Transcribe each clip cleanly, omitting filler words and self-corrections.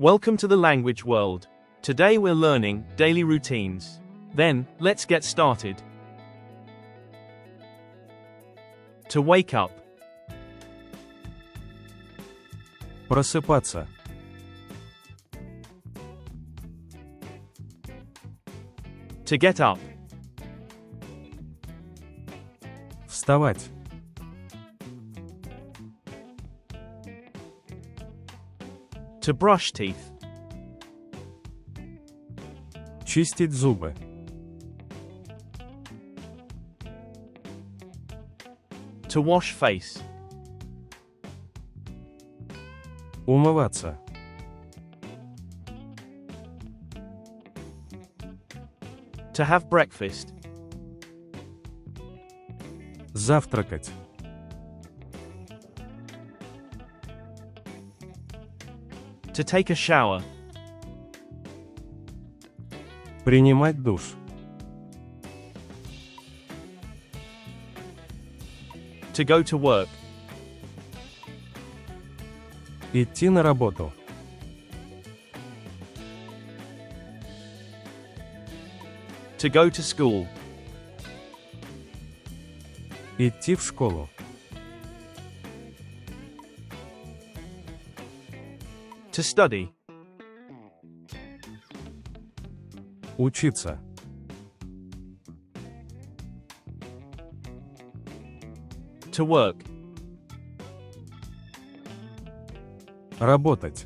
Welcome to the language world. Today we're learning daily routines. Then, let's get started. To wake up. Просыпаться. To get up. Вставать. To brush teeth. Чистить зубы. To wash face. Умываться. To have breakfast. Завтракать. To take a shower. Принимать душ. To go to work. Идти на работу. To go to school. Идти в школу. To study. Учиться. To work. Работать.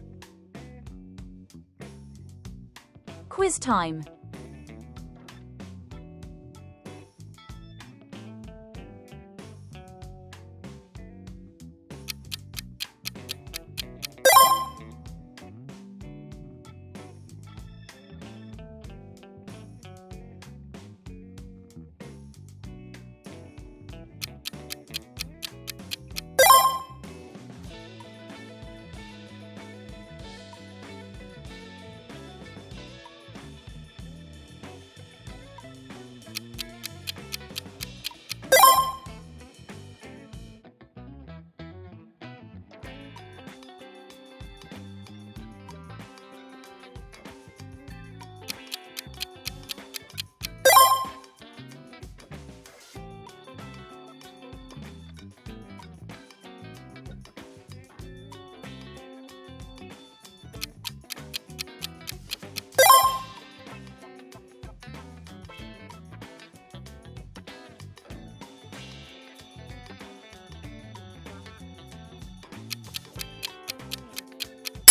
Quiz time.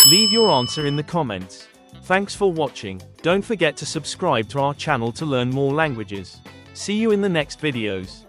Leave your answer in the comments. Thanks for watching. Don't forget to subscribe to our channel to learn more languages. See you in the next videos.